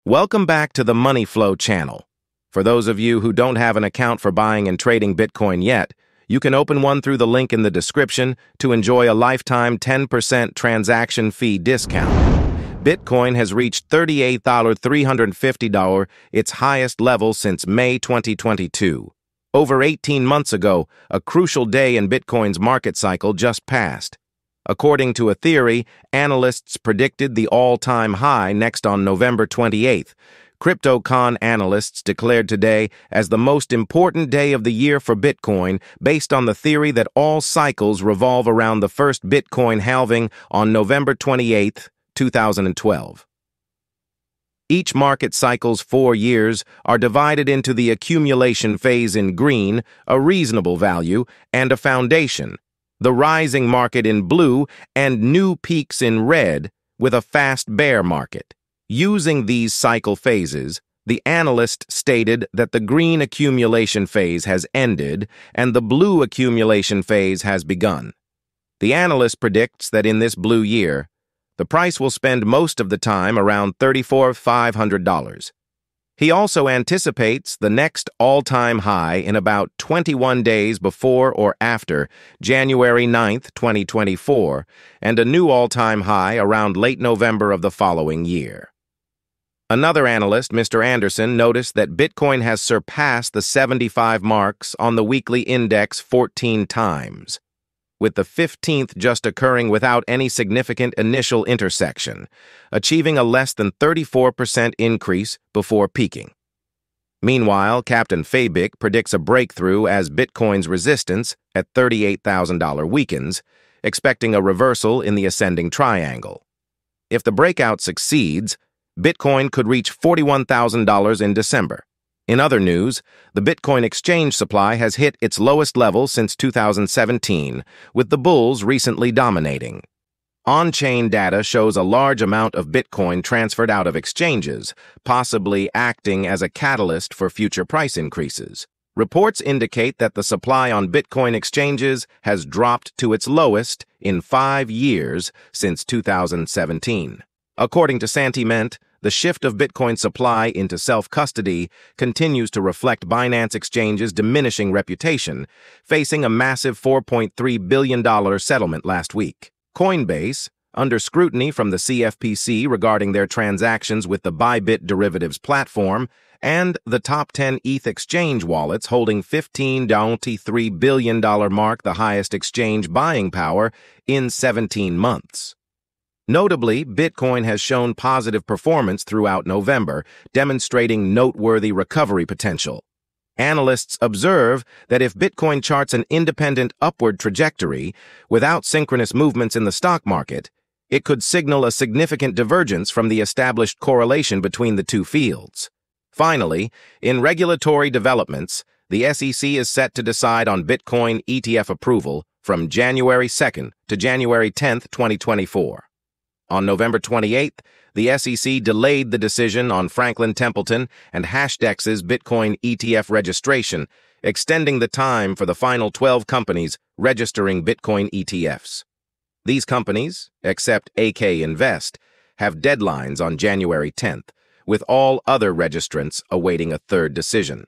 Welcome back to the Money Flow channel. For those of you who don't have an account for buying and trading Bitcoin yet, you can open one through the link in the description to enjoy a lifetime 10% transaction fee discount. Bitcoin has reached $38,350, its highest level since May 2022. Over 18 months ago, a crucial day in Bitcoin's market cycle just passed. According to a theory, analysts predicted the all-time high next on November 28th. CryptoCon analysts declared today as the most important day of the year for Bitcoin, based on the theory that all cycles revolve around the first Bitcoin halving on November 28, 2012. Each market cycle's 4 years are divided into the accumulation phase in green, a reasonable value, and a foundation, the rising market in blue, and new peaks in red, with a fast bear market. Using these cycle phases, the analyst stated that the green accumulation phase has ended and the blue accumulation phase has begun. The analyst predicts that in this blue year, the price will spend most of the time around $34,500. He also anticipates the next all-time high in about 21 days before or after January 9, 2024, and a new all-time high around late November of the following year. Another analyst, Mr. Anderson, noticed that Bitcoin has surpassed the 75 marks on the weekly index 14 times, with the 15th just occurring without any significant initial intersection, achieving a less than 34% increase before peaking. Meanwhile, Captain Fabic predicts a breakthrough as Bitcoin's resistance at $38,000 weakens, expecting a reversal in the ascending triangle. If the breakout succeeds, Bitcoin could reach $41,000 in December. In other news, the Bitcoin exchange supply has hit its lowest level since 2017, with the bulls recently dominating. On-chain data shows a large amount of Bitcoin transferred out of exchanges, possibly acting as a catalyst for future price increases. Reports indicate that the supply on Bitcoin exchanges has dropped to its lowest in 5 years since 2017. According to Santiment, the shift of Bitcoin supply into self-custody continues to reflect Binance Exchange's diminishing reputation, facing a massive $4.3 billion settlement last week. Coinbase, under scrutiny from the CFPC regarding their transactions with the Bybit derivatives platform, and the top 10 ETH exchange wallets holding $15.3 billion mark the highest exchange buying power in 17 months. Notably, Bitcoin has shown positive performance throughout November, demonstrating noteworthy recovery potential. Analysts observe that if Bitcoin charts an independent upward trajectory without synchronous movements in the stock market, it could signal a significant divergence from the established correlation between the two fields. Finally, in regulatory developments, the SEC is set to decide on Bitcoin ETF approval from January 2nd to January 10th, 2024. On November 28th, the SEC delayed the decision on Franklin Templeton and Hashdex's Bitcoin ETF registration, extending the time for the final 12 companies registering Bitcoin ETFs. These companies, except AK Invest, have deadlines on January 10th, with all other registrants awaiting a third decision.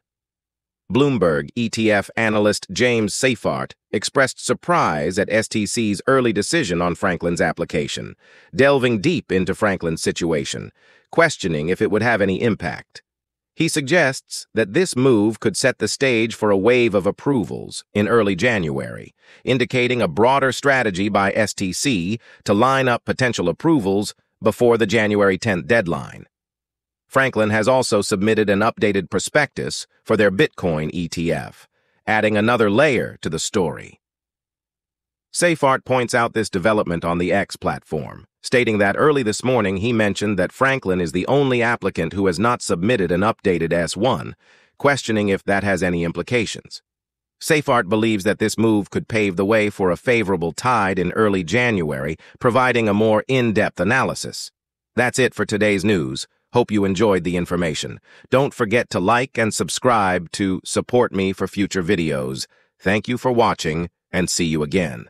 Bloomberg ETF analyst James Seifert expressed surprise at STC's early decision on Franklin's application, delving deep into Franklin's situation, questioning if it would have any impact. He suggests that this move could set the stage for a wave of approvals in early January, indicating a broader strategy by STC to line up potential approvals before the January 10th deadline. Franklin has also submitted an updated prospectus for their Bitcoin ETF, adding another layer to the story. Seifert points out this development on the X platform, stating that early this morning he mentioned that Franklin is the only applicant who has not submitted an updated S1, questioning if that has any implications. Seifert believes that this move could pave the way for a favorable tide in early January, providing a more in-depth analysis. That's it for today's news. Hope you enjoyed the information. Don't forget to like and subscribe to support me for future videos. Thank you for watching, and see you again.